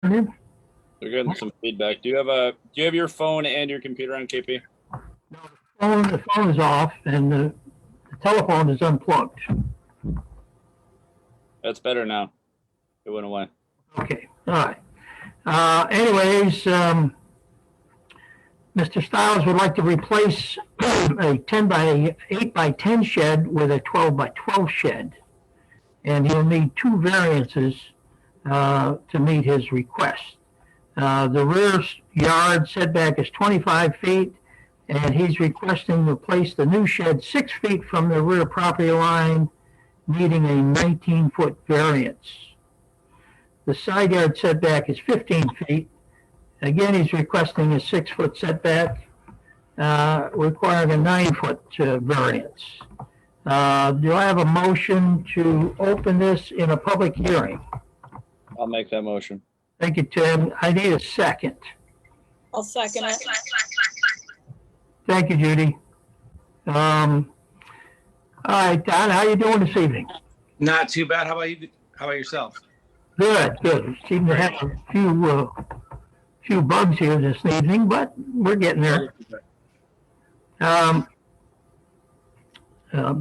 Afternoon. We're getting some feedback. Do you have your phone and your computer on, KP? No, the phone is off and the telephone is unplugged. That's better now. It went away. Okay, all right. Anyways, Mr. Stiles would like to replace a 10 by 8 by 10 shed with a 12 by 12 shed. And he'll need two variances to meet his request. The rear yard setback is 25 feet, and he's requesting to place the new shed 6 feet from the rear property line, needing a 19-foot variance. The side yard setback is 15 feet. Again, he's requesting a 6-foot setback, requiring a 9-foot variance. Do I have a motion to open this in a public hearing? I'll make that motion. Thank you, Tim. I need a second. I'll second it. Thank you, Judy. All right, Don, how you doing this evening? Not too bad. How about you? How about yourself? Good, good. We seem to have a few bugs here this evening, but we're getting there.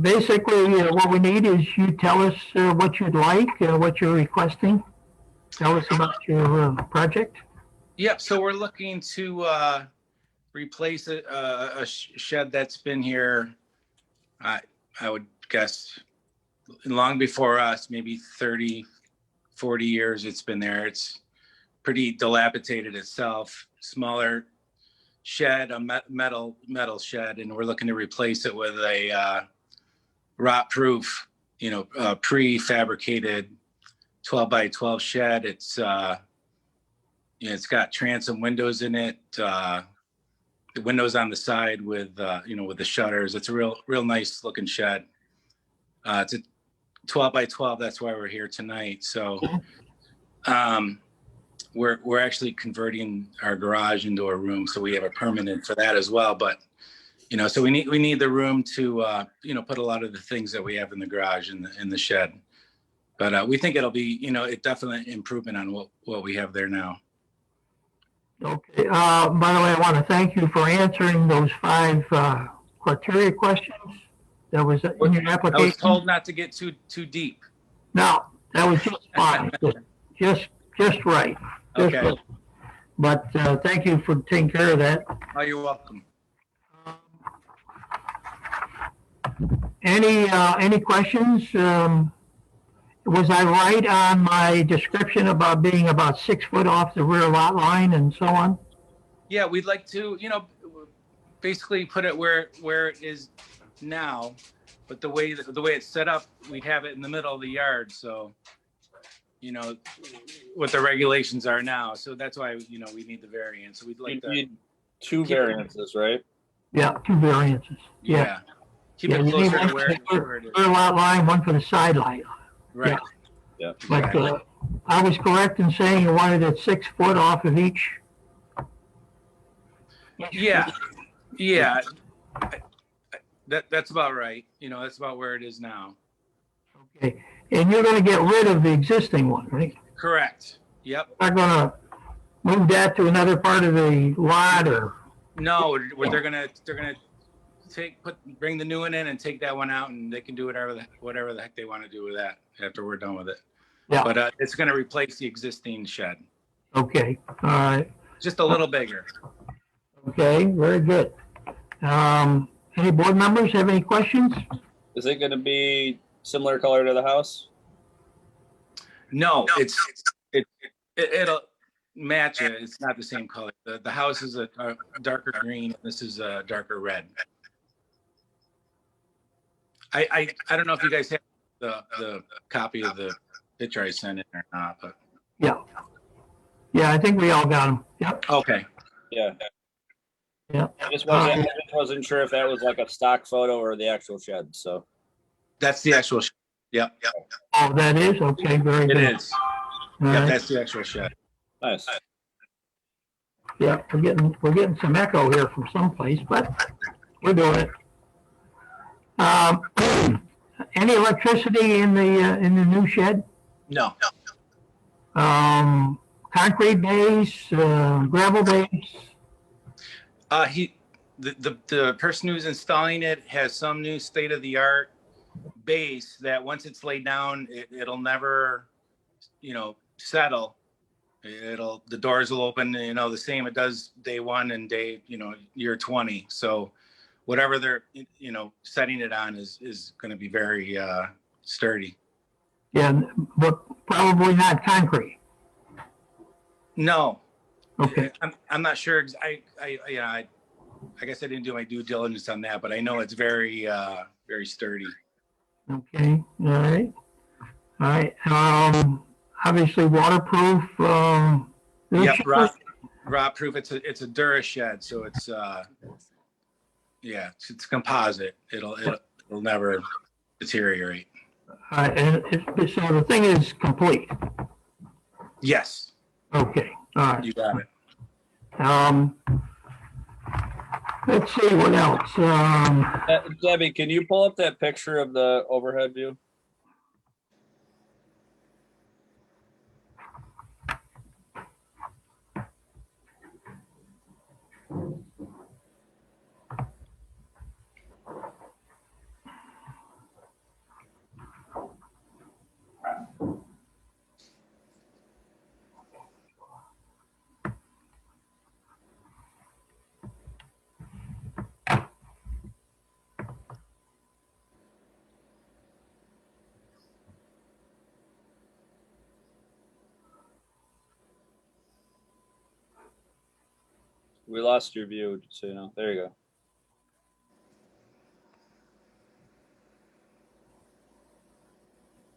Basically, what we need is you tell us what you'd like, what you're requesting. Tell us about your project. Yep. So we're looking to replace a shed that's been here. I would guess long before us, maybe 30, 40 years it's been there. It's pretty dilapidated itself. Smaller shed, a metal shed, and we're looking to replace it with a rot-proof, prefabricated 12 by 12 shed. It's it's got transom windows in it. The windows on the side with with the shutters. It's a real nice looking shed. It's a 12 by 12. That's why we're here tonight. So we're actually converting our garage into a room, so we have a permanent for that as well. But so we need the room to put a lot of the things that we have in the garage in the shed. But we think it'll be it definitely improvement on what we have there now. Okay. By the way, I want to thank you for answering those 5 criteria questions that was in your application. I was told not to get too deep. No, that was just fine. just right. Just Okay. right. But thank you for taking care of that. Oh, you're welcome. Any questions? Was I right on my description about being about 6 foot off the rear lot line and so on? Yeah, we'd like to, basically put it where it is now, but the way it's set up, we'd have it in the middle of the yard. So, what the regulations are now. So that's why we need the variance. So we'd like You need 2 variances, right? Yeah, 2 variances. Yeah. Keep it you need closer one to where for it the is. rear lot line, one for the side line. Right. Yeah. But Exactly. I was correct in saying you wanted it 6 foot off of each. Yeah. That's about right. That's about where it is now. Okay, and you're going to get rid of the existing one, right? Correct. Yep. Not going to move that to another part of the lot, or? No, they're gonna bring the new one in and take that one out, and they can do whatever the heck they want to do with that after we're done with it. Yeah. But it's gonna replace the existing shed, Okay, all right. just a little bigger. Okay, very good. Any board members have any questions? Is it going to be similar color to the house? No, it'll match it. It's not the same color. The house is a darker green. This is a darker red. I don't know if you guys have the copy of the picture I sent in or not, but Yeah, I think we all got them. Yep. okay. Yeah. Yeah. I just wasn't sure if that was like a stock photo or the actual shed. So That's the actual shed. Yep. Oh, that is? Okay, very It good. is. All Yeah, right. that's the actual shed. nice. Yeah, we're getting some echo here from someplace, but we're doing it. Any electricity in the new shed? No. concrete base, gravel base? The person who's installing it has some new state-of-the-art base that once it's laid down, it'll never, settle. The doors will open, the same it does day one and year 20. So whatever they're, setting it on is going to be very sturdy. Yeah, but probably not concrete. No. Okay. I'm not sure. I guess I didn't do my due diligence on that, but I know it's very, very sturdy. Okay, all right. All right, obviously waterproof, Yep, rot proof. It's a Dura shed, so it's it's composite. It'll never deteriorate. and so the thing is complete. Yes, Okay, all right. you got it. Let's see what else. Debbie, can you pull up that picture of the overhead view? We lost your view, so you know. There you go.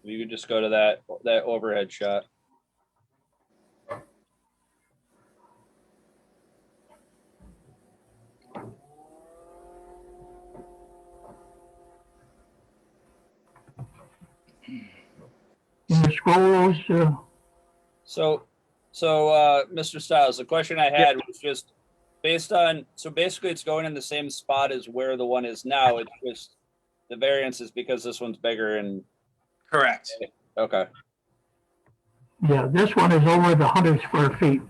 You could just go to that overhead shot. Can you scroll those? So, Mr. Stiles, the question I had was just based on, so basically it's going in the same spot as where the one is now. It's just the variance is because this one's bigger and. Correct. Okay. Yeah, this one is over the 100 square feet.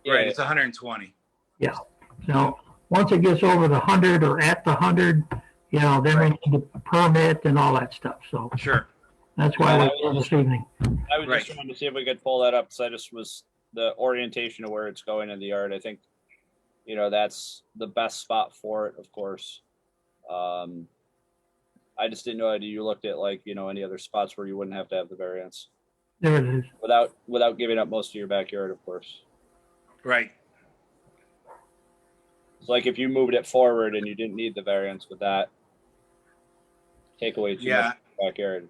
Right, it's 120. Yeah. So once it gets over the 100 or at the 100, then we need to permit and all that stuff. So Sure. that's why we're here this evening. I was just trying to see if we could pull that up. So I just was the orientation of where it's going in the yard. I think, that's the best spot for it, of course. I just didn't know you looked at any other spots where you wouldn't have to have the variance There it is. without giving up most of your backyard, of course. Right. So like if you moved it forward and you didn't need the variance, would that take away too much backyard?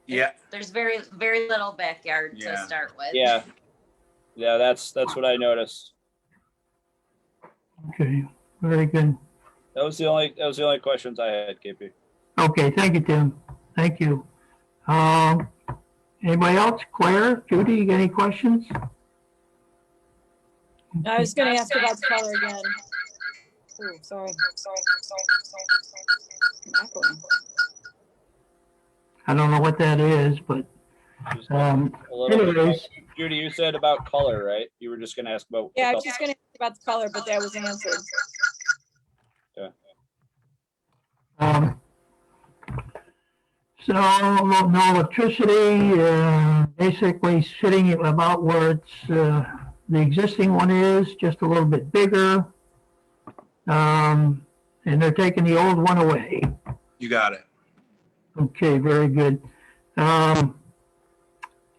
Yeah. There's very, very little backyard to Yeah. start with. Yeah. Yeah, that's what I noticed. Okay, very good. That was the only questions I had, KP. Okay, thank you, Tim. Thank you. Anybody else? Claire, Judy, you got any questions? I was gonna ask about the color again. Oh, sorry. Echoing. I don't know what that is, but Just a little bit. anyways, Judy, you said about color, right? You were just going to ask about. Yeah, I was just gonna ask about the color, but that was answered. so no electricity, basically sitting about where it's, the existing one is, just a little bit bigger. And they're taking the old one away. You got it. Okay, very good.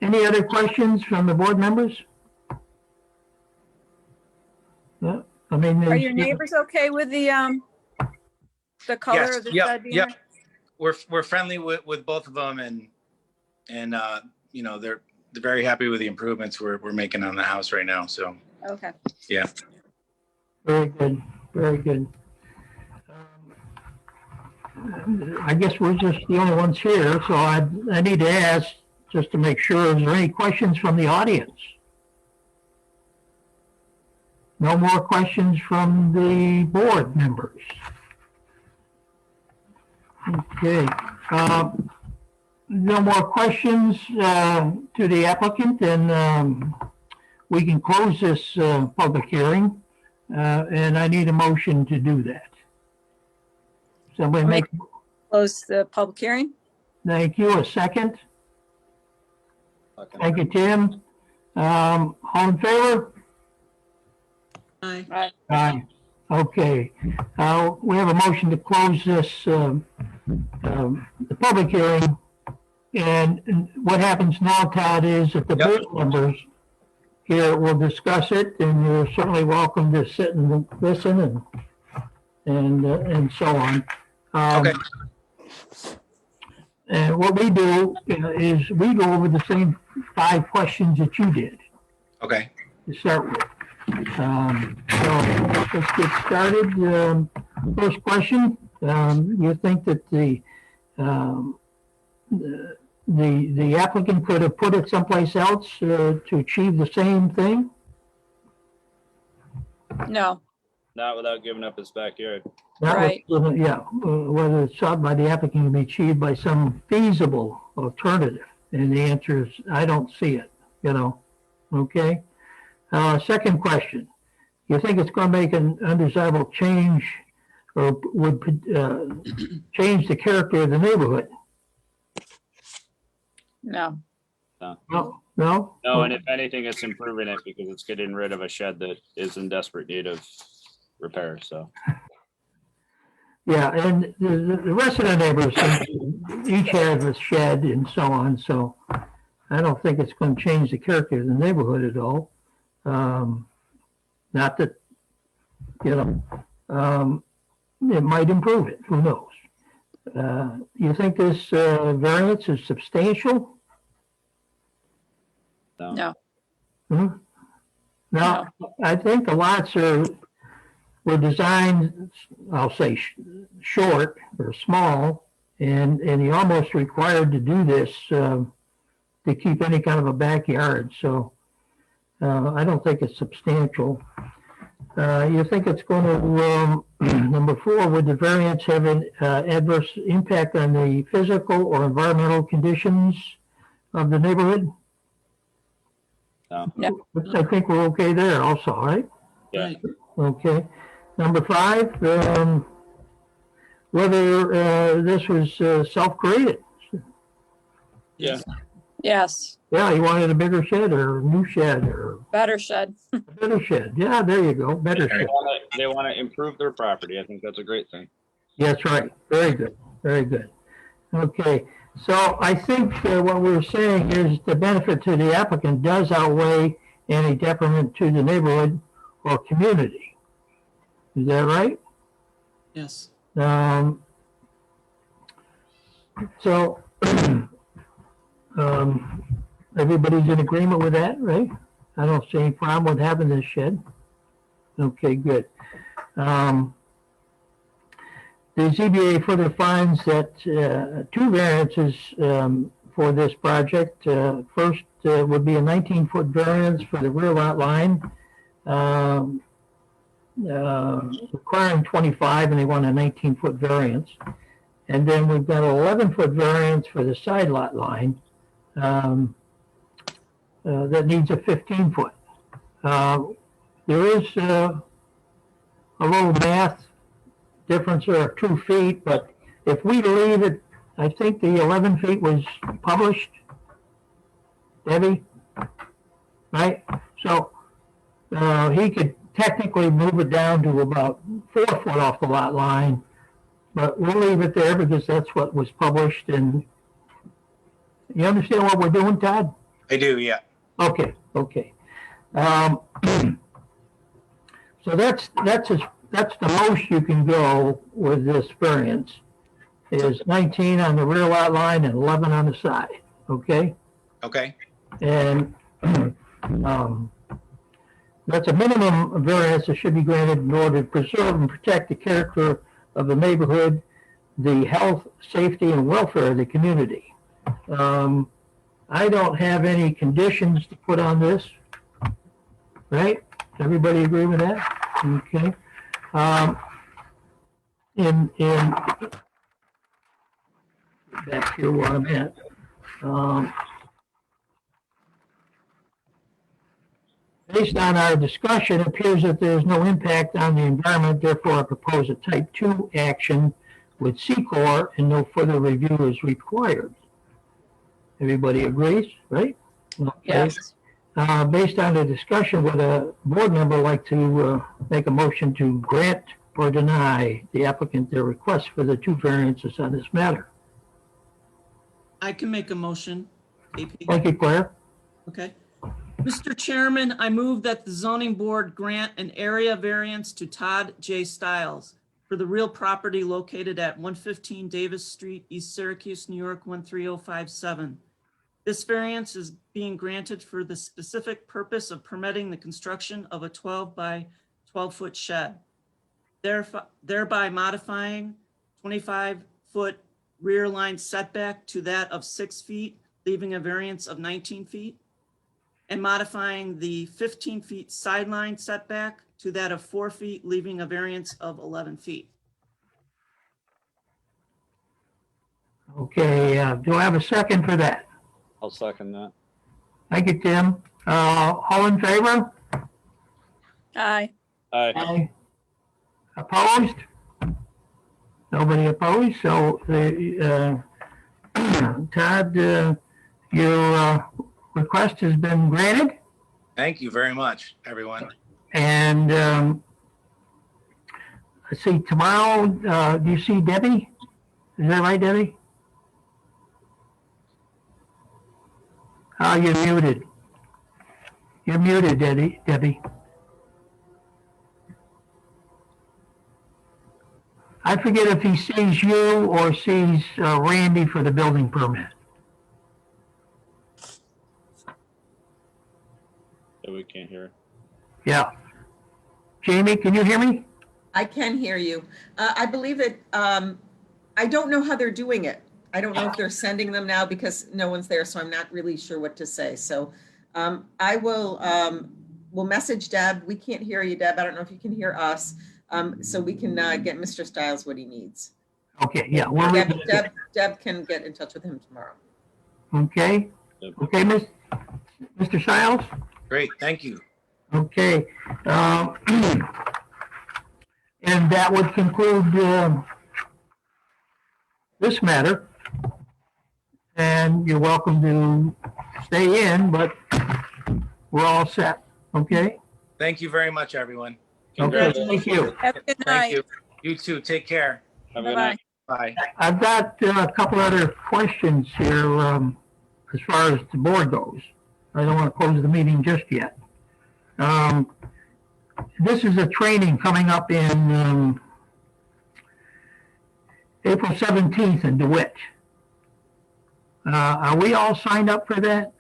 Any other questions from the board members? Yeah, I mean. Are your neighbors okay with the color Yes. of the Yep. shed being Yep. there? We're friendly with both of them, and they're very happy with the improvements we're making on the house right now. So Okay. yeah. Very good, very good. I guess we're just the only ones here, so I need to ask, just to make sure, is there any questions from the audience? No more questions from the board members? Okay, no more questions to the applicant, and we can close this public hearing, and I need a motion to do that. Somebody make, Close the public hearing. thank you, a second. Okay. Thank you, Tim. All in favor? Right. Aye. Okay. We have a motion to close this, the public hearing. And what happens now, Todd, is that the Yep. board members here will discuss it, and you're certainly welcome to sit and listen and so on. Okay. And what we do is we go over the same 5 questions that you did Okay. to start with. So let's get started. First question, you think that the applicant could have put it someplace else to achieve the same thing? No, Not without giving up his backyard. That was- Right. Yeah, whether it's sought by the applicant can be achieved by some feasible alternative. And the answer is, I don't see it, okay? Second question, you think it's going to make an undesirable change or would change the character of the neighborhood? no, No? No? No, and if anything, it's improving it because it's getting rid of a shed that is in desperate need of repair, so. Yeah, and the rest of the neighbors each have a shed and so on, so I don't think it's going to change the character of the neighborhood at all. Not that, it might improve it, who knows? You think this variance is substantial? no, Hmm? Now, I think the lots were designed, I'll say, short or small, and you're almost required to do this to keep any kind of a backyard. So I don't think it's substantial. You think it's going to, number 4, would the variance have an adverse impact on the physical or environmental conditions of the neighborhood? No. I think we're okay there also, right? Yeah. Okay. Number 5, whether this was self-created. Yeah. yes, Yeah, you wanted a bigger shed or a new shed or better shed. a better shed. Yeah, there you go, better shed. They want to improve their property. I think that's a great thing. That's right. Very good. Very good. Okay. So I think what we're saying is the benefit to the applicant does outweigh any detriment to the neighborhood or community. Is that right? Yes. So everybody's in agreement with that, right? I don't see any problem with having this shed. Okay, good. The ZBA further finds that 2 variances for this project. First would be a 19-foot variance for the rear lot line, requiring 25, and they want a 19-foot variance. And then we've got an 11-foot variance for the side lot line that needs a 15-foot. There is a little math difference there of 2 feet, but if we leave it, I think the 11 feet was published, Debbie, right? So he could technically move it down to about 4 foot off the lot line, but we'll leave it there because that's what was published. And you understand what we're doing, Todd? I do, yeah. Okay, okay. So that's the most you can go with this variance, is 19 on the rear lot line and 11 on the side, okay? Okay. And that's a minimum variance that should be granted in order to preserve and protect the character of the neighborhood, the health, safety, and welfare of the community. I don't have any conditions to put on this, right? Everybody agree with that? Okay. Back here where I'm at. Based on our discussion, it appears that there is no impact on the environment, therefore I propose a type 2 action with Secor and no further review is required. Everybody agrees, right? Okay. Yes. Based on the discussion, would a board member like to make a motion to grant or deny the applicant their request for the 2 variances on this matter? I can make a motion, AP. Thank you, Claire. Okay. Mr. Chairman, I move that the zoning board grant an area variance to Todd J. Stiles for the real property located at 115 Davis Street, East Syracuse, New York, 13057. This variance is being granted for the specific purpose of permitting the construction of a 12 by 12-foot shed, thereby modifying 25-foot rear line setback to that of 6 feet, leaving a variance of 19 feet, and modifying the 15 feet sideline setback to that of 4 feet, leaving a variance of 11 feet. Okay, do I have a second for that? I'll second that. Thank you, Tim. All in favor? Aye. Aye. Aye. Opposed? Nobody opposed, so Todd, your request has been granted, Thank you very much, everyone. and let's see, tomorrow, do you see Debbie? Is that right, Debbie? You're muted. You're muted, Debbie. I forget if he sees you or sees Randy for the building permit. Yeah, we can't hear. Yeah. Jamie, can you hear me? I can hear you. I believe that, I don't know how they're doing it. I don't know if they're sending them now because no one's there, so I'm not really sure what to say. So I will we'll message Deb. We can't hear you, Deb. I don't know if you can hear us. So we can get Mr. Stiles what he needs. Okay, yeah. Deb can get in touch with him tomorrow. Okay. Okay, Mr. Stiles? Great, thank you. Okay. And that would conclude this matter. And you're welcome to stay in, but we're all set. Okay? Thank you very much, everyone. Okay, thank you. Have a good Thank night. you. You too. Take care. Have a good Bye-bye. night. Bye. I've got a couple other questions here as far as the board goes. I don't want to close the meeting just yet. This is a training coming up in April 17th in DeWitt. Are we all signed up for that?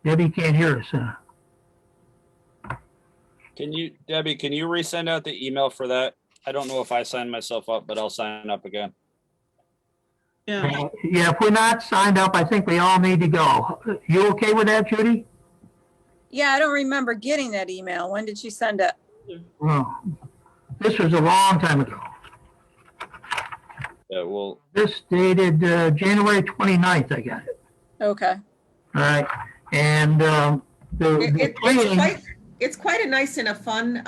Debbie can't hear us. Debbie, can you resend out the email for that? I don't know if I signed myself up, but I'll sign up again. Yeah, Yeah, if we're not signed up, I think we all need to go. You okay with that, Judy? Yeah, I don't remember getting that email. When did she send it? Well, this was a long time ago. Yeah, well, This dated January 29th, I got it. Okay. All right. And the training, It's quite a nice and a fun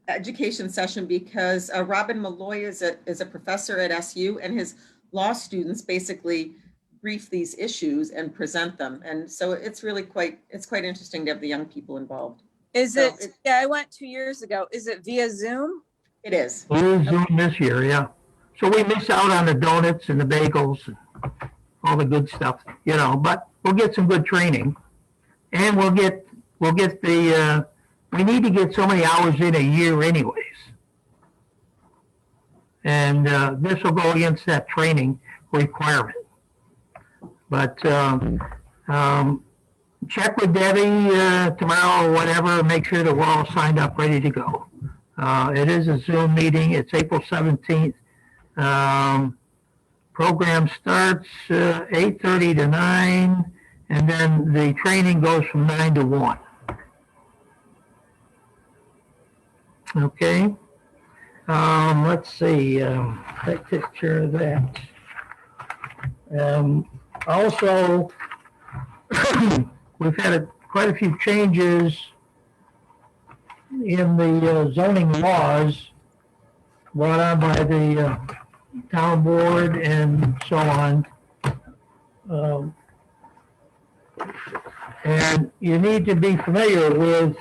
education session because Robin Malloy is a professor at SU, and his law students basically brief these issues and present them. And so it's really quite interesting to have the young people involved. Is So it, yeah, I went 2 years ago. Is it via Zoom? It is. we'll Zoom this year, yeah. So we miss out on the donuts and the bagels and all the good stuff, you know, but we'll get some good training. And we'll get the, we need to get so many hours in a year anyways. And this will go against that training requirement. But check with Debbie tomorrow or whatever, make sure that we're all signed up, ready to go. It is a Zoom meeting. It's April 17th. Program starts 8:30 to 9, and then the training goes from 9 to 1. Okay. Let's see. That takes care of that. Also, we've had quite a few changes in the zoning laws brought on by the town board and so on. And you need to be familiar with,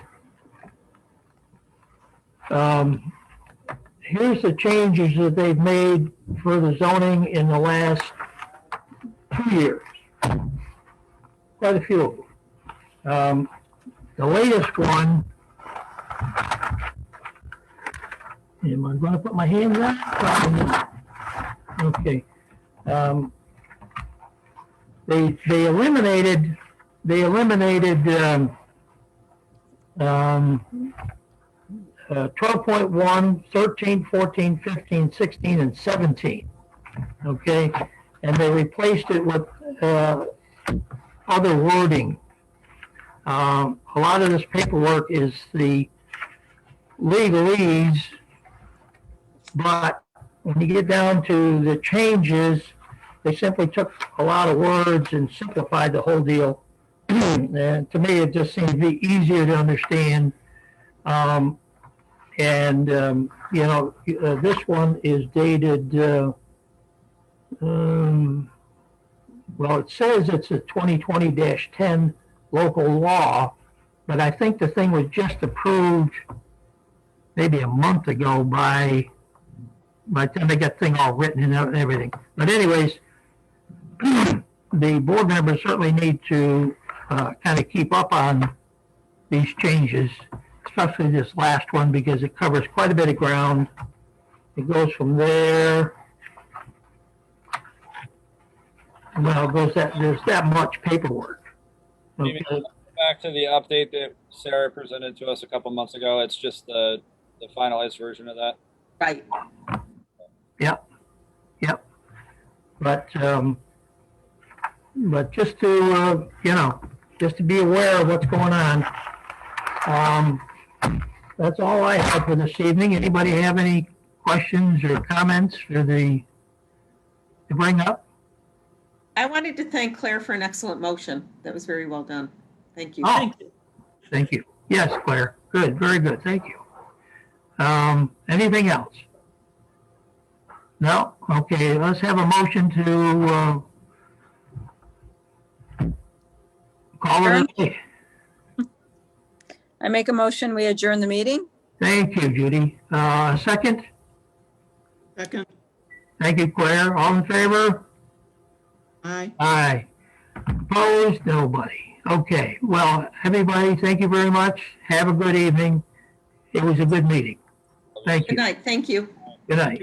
here's the changes that they've made for the zoning in the last 2 years. Quite a few of them. The latest one, am I going to put my hands up? Okay. They eliminated 12.1, 13, 14, 15, 16, and 17. Okay, and they replaced it with other wording. A lot of this paperwork is the legalese, but when you get down to the changes, they simply took a lot of words and simplified the whole deal. And to me, it just seems to be easier to understand. This one is dated, well, it says it's a 2020-10 local law, but I think the thing was just approved maybe a month ago by the time they got the thing all written and everything. But anyways, the board members certainly need to kind of keep up on these changes, especially this last one, because it covers quite a bit of ground. It goes from there. Well, there's that much paperwork. Okay. Back to the update that Sarah presented to us a couple months ago. It's just the finalized version of that. Right. Yep. But just to, just to be aware of what's going on. That's all I have for this evening. Anybody have any questions or comments to bring up? I wanted to thank Claire for an excellent motion. That was very well done. Thank you. Oh, thank you. Yes, Claire. Good, very good. Thank you. Anything else? No? Okay, let's have a motion to call it a day. I make a motion, we adjourn the meeting? Thank you, Judy. Second? Second. Thank you, Claire. All in favor? Aye. Aye. Opposed? Nobody. Okay, well, everybody, thank you very much. Have a good evening. It was a good meeting. Thank Good you. night. Thank you. Good night.